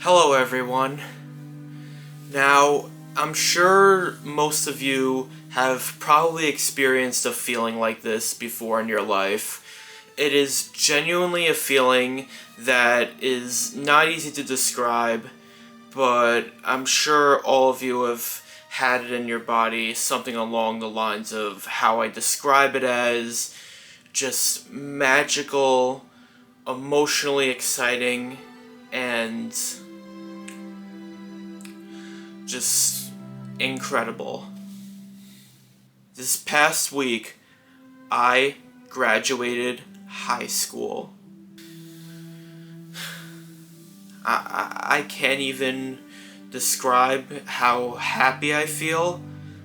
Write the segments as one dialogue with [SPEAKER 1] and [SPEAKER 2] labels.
[SPEAKER 1] Hello everyone. Now, I'm sure most of you have probably experienced a feeling like this before in your life. It is genuinely a feeling that is not easy to describe, but I'm sure all of you have had it in your body, something along the lines of how I describe it as just magical, emotionally exciting, and just incredible. This past week, I graduated high school. I can't even describe how happy I feel,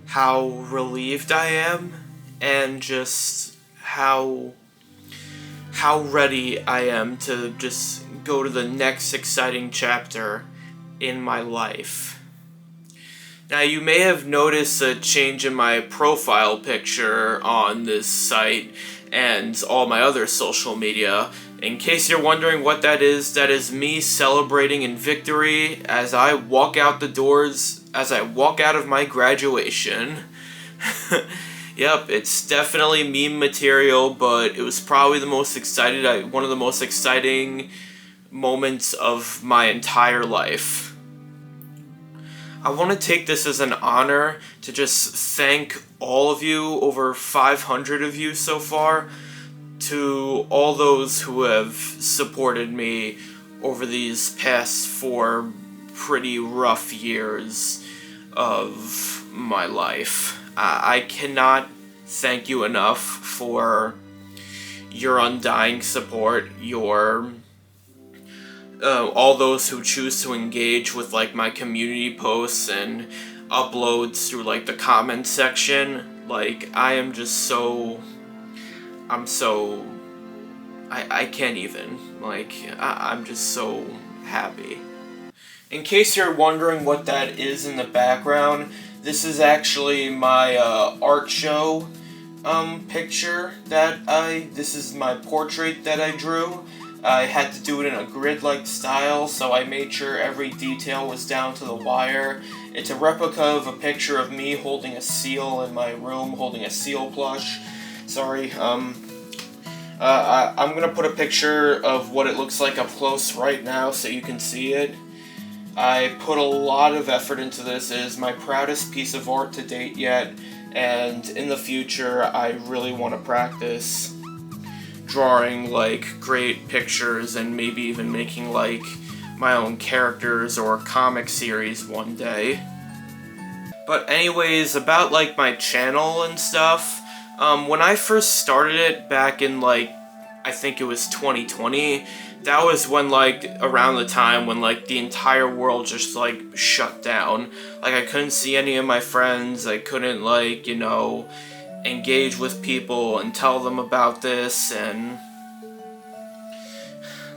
[SPEAKER 1] how relieved I am, and just how ready I am to just go to the next exciting chapter in my life. Now, you may have noticed a change in my profile picture on this site and all my other social media. In case you're wondering what that is me celebrating in victory as I walk out the doors, as I walk out of my graduation. Yep, it's definitely meme material, but it was probably one of the most exciting moments of my entire life. I want to take this as an honor to just thank all of you, over 500 of you so far, to all those who have supported me over these past 4 pretty rough years of my life. I cannot thank you enough for your undying support, all those who choose to engage with like my community posts and uploads through like the comment section. Like, I can't even, like, I'm just so happy. In case you're wondering what that is in the background, this is actually my art show picture this is my portrait that I drew. I had to do it in a grid-like style, so I made sure every detail was down to the wire. It's a replica of a picture of me holding a seal in my room, holding a seal plush. Sorry, I'm gonna put a picture of what it looks like up close right now so you can see it. I put a lot of effort into this. It is my proudest piece of art to date yet, and in the future I really want to practice drawing like great pictures and maybe even making like my own characters or comic series one day. But anyways, about like my channel and stuff, when I first started it back in like, I think it was 2020, that was when like around the time when like the entire world just like shut down. Like, I couldn't see any of my friends, I couldn't like, engage with people and tell them about this, and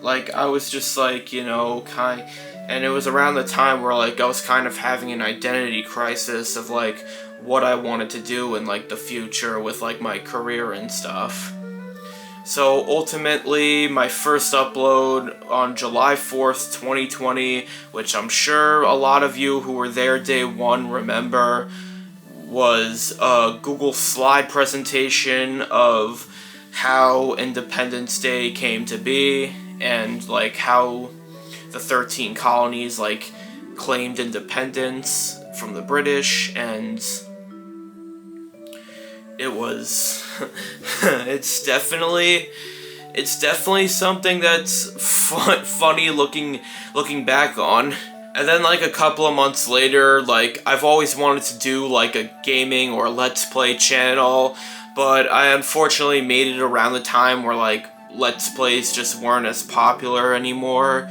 [SPEAKER 1] like I was just like, and it was around the time where like I was kind of having an identity crisis of like what I wanted to do in like the future with like my career and stuff. So ultimately, my first upload on July 4th, 2020, which I'm sure a lot of you who were there day one remember, was a Google slide presentation of how Independence Day came to be and like how the 13 colonies like claimed independence from the British, and it was it's definitely something that's funny looking back on. And then like a couple of months later, like I've always wanted to do like a gaming or let's play channel, but I unfortunately made it around the time where like let's plays just weren't as popular anymore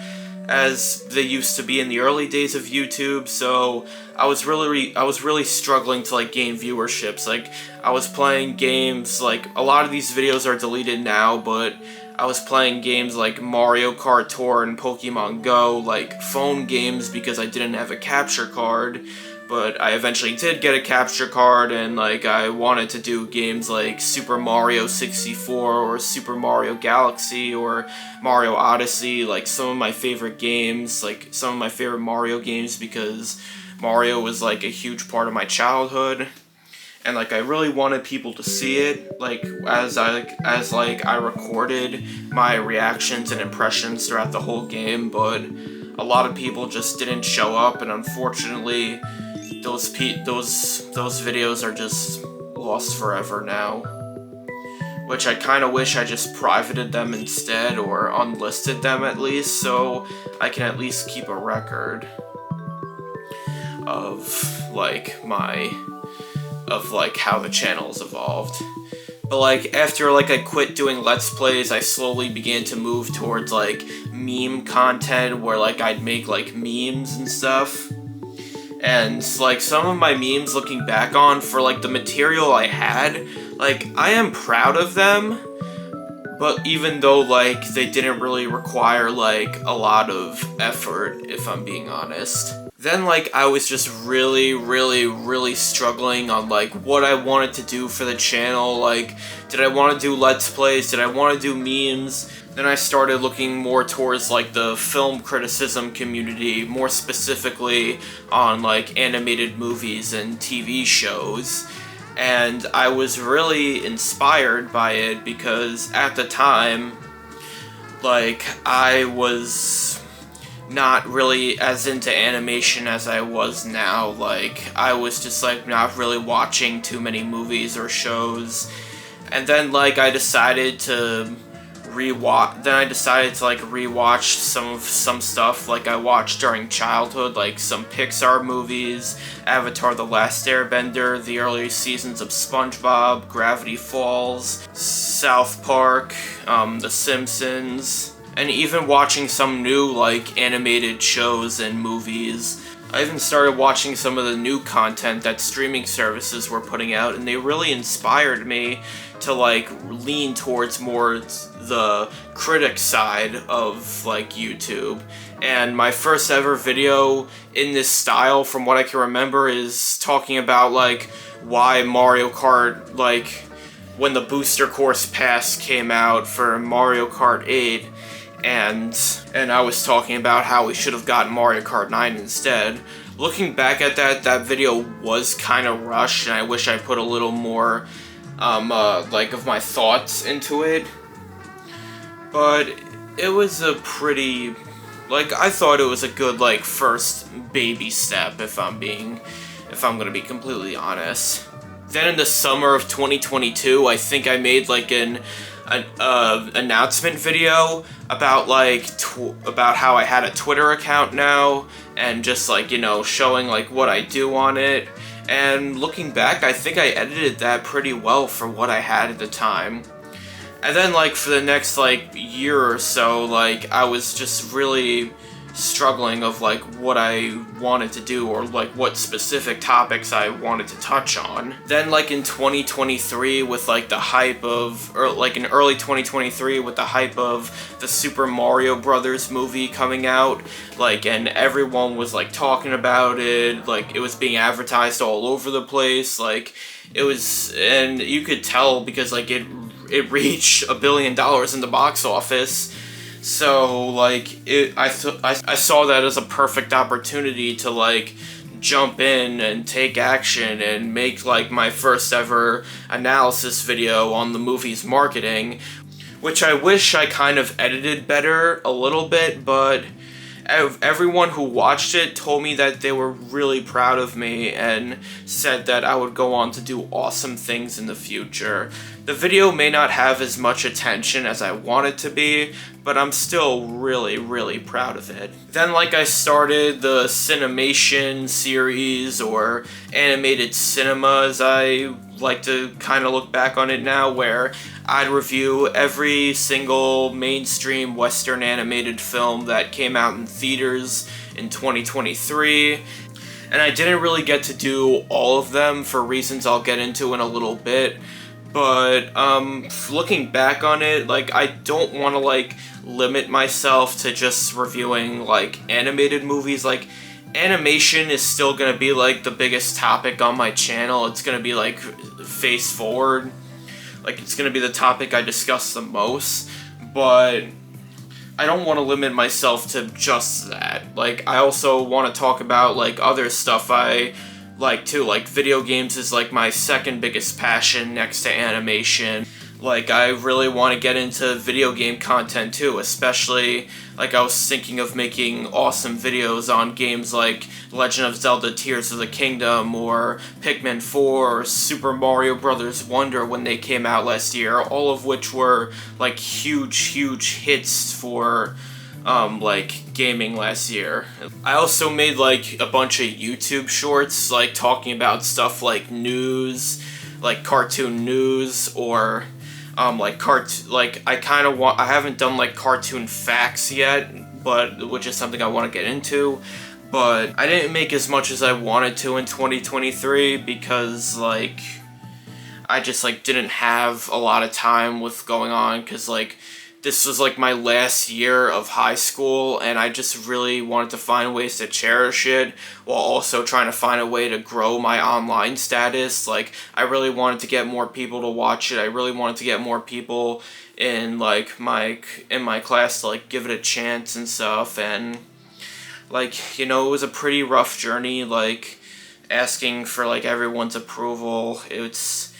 [SPEAKER 1] as they used to be in the early days of YouTube. So I was really struggling to like gain viewerships. Like, I was playing games, like a lot of these videos are deleted now, but I was playing games like Mario Kart Tour and Pokemon Go, like phone games, because I didn't have a capture card. but I eventually did get a capture card, and like I wanted to do games like Super Mario 64 or Super Mario Galaxy or Mario Odyssey, like some of my favorite games, like some of my favorite Mario games, because Mario was like a huge part of my childhood. And like I really wanted people to see it, like as I recorded my reactions and impressions throughout the whole game, but a lot of people just didn't show up, and unfortunately those videos are just lost forever now. Which I kind of wish I just privated them instead, or unlisted them at least, so I can at least keep a record of like how the channel's evolved. But like after like I quit doing Let's Plays, I slowly began to move towards like meme content, where like I'd make like memes and stuff. And like some of my memes, looking back on, for like the material I had, like I am proud of them, but even though like they didn't really require like a lot of effort, if I'm being honest. Then like I was just really struggling on like what I wanted to do for the channel. Like, did I want to do Let's Plays? Did I want to do memes? Then I started looking more towards like the film criticism community, more specifically on like animated movies and TV shows. And I was really inspired by it, because at the time, like, I was not really as into animation as I was now. Like, I was just like not really watching too many movies or shows. And then like I decided to rewatch some stuff like I watched during childhood, like some Pixar movies, Avatar: The Last Airbender, the early seasons of SpongeBob, Gravity Falls, South Park, The Simpsons, and even watching some new like animated shows and movies. I even started watching some of the new content that streaming services were putting out, and they really inspired me to like lean towards more the critic side of like YouTube. And my first ever video in this style, from what I can remember, is talking about like why Mario Kart, like when the Booster Course Pass came out for Mario Kart 8, and I was talking about how we should have gotten Mario Kart 9 instead. Looking back at that video was kind of rushed, and I wish I put a little more like of my thoughts into it. But it was a pretty, like, I thought it was a good like first baby step, if I'm gonna be completely honest. Then in the summer of 2022, I think I made like an announcement video about like about how I had a Twitter account now, and just like, you know, showing like what I do on it. And looking back, I think I edited that pretty well for what I had at the time. And then like for the next like year or so, like I was just really struggling of like what I wanted to do, or like what specific topics I wanted to touch on. Then like in 2023, with like the hype of, or like in early 2023 with the hype of the Super Mario Brothers movie coming out, like, and everyone was like talking about it, like it was being advertised all over the place, like it was, and you could tell because like it reached $1 billion in the box office. So like I saw that as a perfect opportunity to like jump in and take action and make like my first ever analysis video on the movie's marketing, which I wish I kind of edited better a little bit, but everyone who watched it told me that they were really proud of me and said that I would go on to do awesome things in the future. The video may not have as much attention as I want it to be, but I'm still really proud of it. Then like I started the Cinemation series, or animated cinema as I like to kind of look back on it now, where I'd review every single mainstream Western animated film that came out in theaters in 2023. And I didn't really get to do all of them for reasons I'll get into in a little bit. But looking back on it, like I don't want to like limit myself to just reviewing like animated movies. Like animation is still gonna be like the biggest topic on my channel. It's gonna be like face forward. Like, it's gonna be the topic I discuss the most, but I don't want to limit myself to just that. Like, I also want to talk about, like, other stuff I like too. Like, video games is like my second biggest passion next to animation. Like, I really want to get into video game content too, especially, like, I was thinking of making awesome videos on games like Legend of Zelda Tears of the Kingdom, or Pikmin 4, or Super Mario Bros. Wonder when they came out last year, all of which were, like, huge hits for, like, gaming last year. I also made, like, a bunch of YouTube shorts, like, talking about stuff like news, like cartoon news, or I haven't done like cartoon facts yet, but which is something I want to get into. But I didn't make as much as I wanted to in 2023 because, like, I just, like, didn't have a lot of time with going on, because, like, this was, like, my last year of high school, and I just really wanted to find ways to cherish it, while also trying to find a way to grow my online status. Like, I really wanted to get more people to watch it. I really wanted to get more people in, like, in my class to, like, give it a chance and stuff, and, like, you know, it was a pretty rough journey, like, asking for, like, everyone's approval. It's,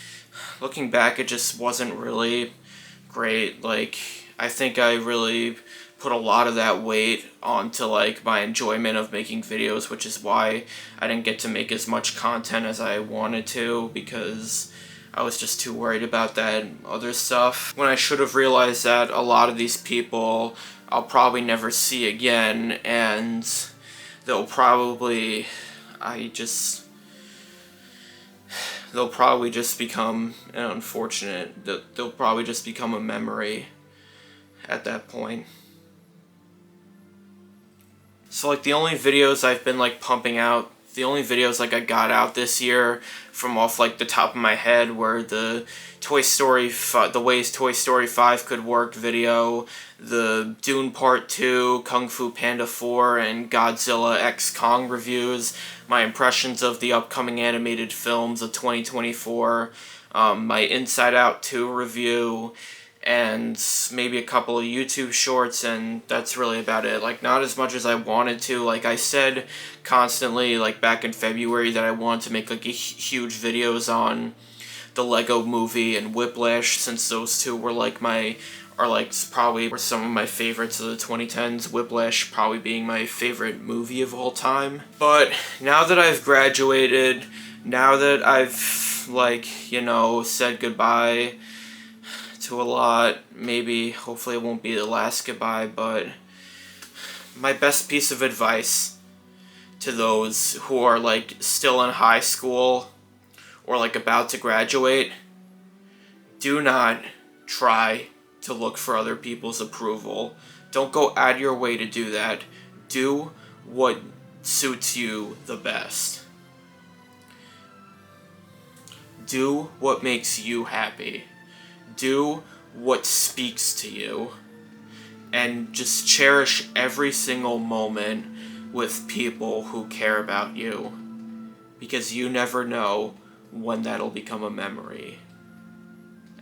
[SPEAKER 1] looking back, it just wasn't really great. Like, I think I really put a lot of that weight onto, like, my enjoyment of making videos, which is why I didn't get to make as much content as I wanted to, because I was just too worried about that other stuff. When I should have realized that a lot of these people I'll probably never see again, and they'll probably just become an unfortunate, they'll probably just become a memory at that point. So, like, the only videos I've been, like, pumping out, the only videos, like, I got out this year from off, like, the top of my head were the the Ways Toy Story 5 Could Work video, the Dune Part 2, Kung Fu Panda 4, and Godzilla x Kong reviews, my impressions of the upcoming animated films of 2024, my Inside Out 2 review, and maybe a couple of YouTube shorts, and that's really about it. Like, not as much as I wanted to. Like, I said constantly, like, back in February, that I wanted to make, like, huge videos on the Lego Movie and Whiplash, since those two were, like, probably were some of my favorites of the 2010s, Whiplash probably being my favorite movie of all time. But now that I've graduated, now that I've, like, you know, said goodbye to a lot, maybe, hopefully it won't be the last goodbye, but my best piece of advice to those who are, like, still in high school or, like, about to graduate: do not try to look for other people's approval. Don't go out of your way to do that. Do what suits you the best. Do what makes you happy. Do what speaks to you. And just cherish every single moment with people who care about you, because you never know when that'll become a memory.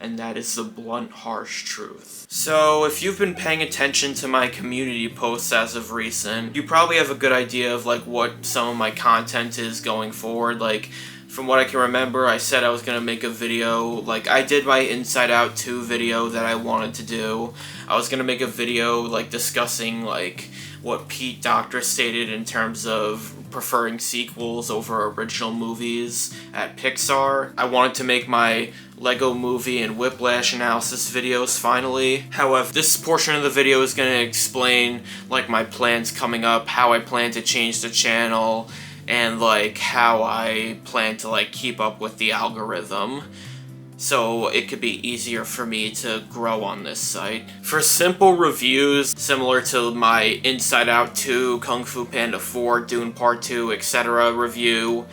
[SPEAKER 1] And that is the blunt, harsh truth. So, if you've been paying attention to my community posts as of recent, you probably have a good idea of, like, what some of my content is going forward. Like, from what I can remember, I said I was going to make a video. Like, I did my Inside Out 2 video that I wanted to do. I was going to make a video, like, discussing, like, what Pete Docter stated in terms of preferring sequels over original movies at Pixar. I wanted to make my Lego Movie and Whiplash analysis videos finally. However, this portion of the video is going to explain, like, my plans coming up, how I plan to change the channel, and, like, how I plan to, like, keep up with the algorithm, so it could be easier for me to grow on this site. For simple reviews, similar to my Inside Out 2, Kung Fu Panda 4, Dune Part 2, etc. review,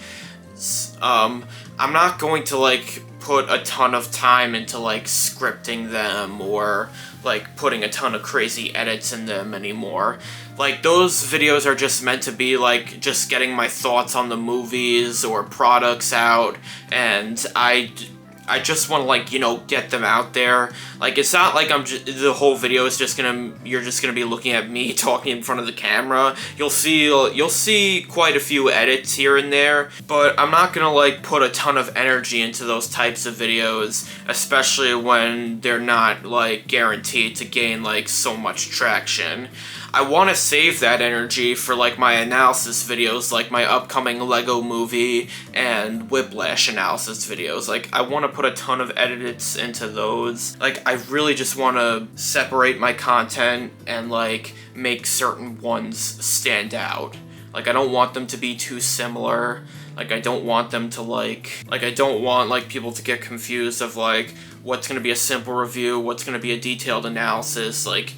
[SPEAKER 1] I'm not going to, like, put a ton of time into like scripting them or like putting a ton of crazy edits in them anymore. Like, those videos are just meant to be like just getting my thoughts on the movies or products out, and I just want to, like, you know, get them out there. Like, it's not like the whole video is just you're just gonna be looking at me talking in front of the camera. You'll see quite a few edits here and there, but I'm not gonna, like, put a ton of energy into those types of videos, especially when they're not, like, guaranteed to gain, like, so much traction. I want to save that energy for, like, my analysis videos, like my upcoming Lego movie and Whiplash analysis videos. Like, I want to put a ton of edits into those. Like, I really just want to separate my content and, like, make certain ones stand out. Like, I don't want them to be too similar. Like, I don't want them to, like, I don't want, like, people to get confused of, like, what's going to be a simple review, what's going to be a detailed analysis, like,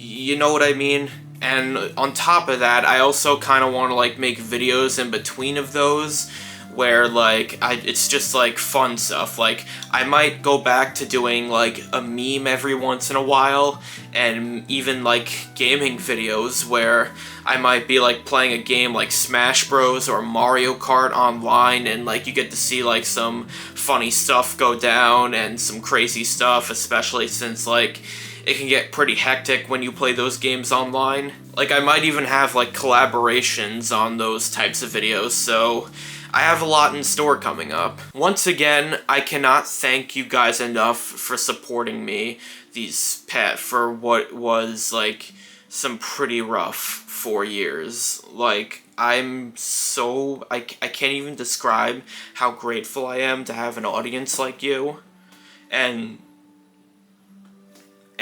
[SPEAKER 1] you know what I mean? And on top of that, I also kind of want to, like, make videos in between of those where, like, it's just, like, fun stuff. Like, I might go back to doing, like, a meme every once in a while, and even, like, gaming videos where I might be, like, playing a game like Smash Bros. Or Mario Kart online, and, like, you get to see, like, some funny stuff go down and some crazy stuff, especially since, like, it can get pretty hectic when you play those games online. Like, I might even have, like, collaborations on those types of videos, so I have a lot in store coming up. Once again, I cannot thank you guys enough for supporting me for what was, like, some pretty rough 4 years. Like, I can't even describe how grateful I am to have an audience like you, and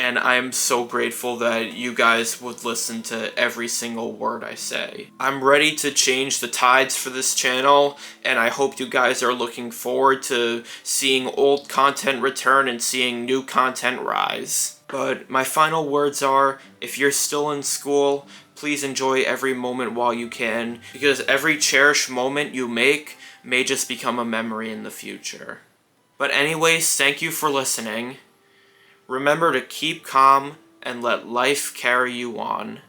[SPEAKER 1] I'm so grateful that you guys would listen to every single word I say. I'm ready to change the tides for this channel, and I hope you guys are looking forward to seeing old content return and seeing new content rise. But my final words are, if you're still in school, please enjoy every moment while you can, because every cherished moment you make may just become a memory in the future. But anyways, thank you for listening. Remember to keep calm and let life carry you on.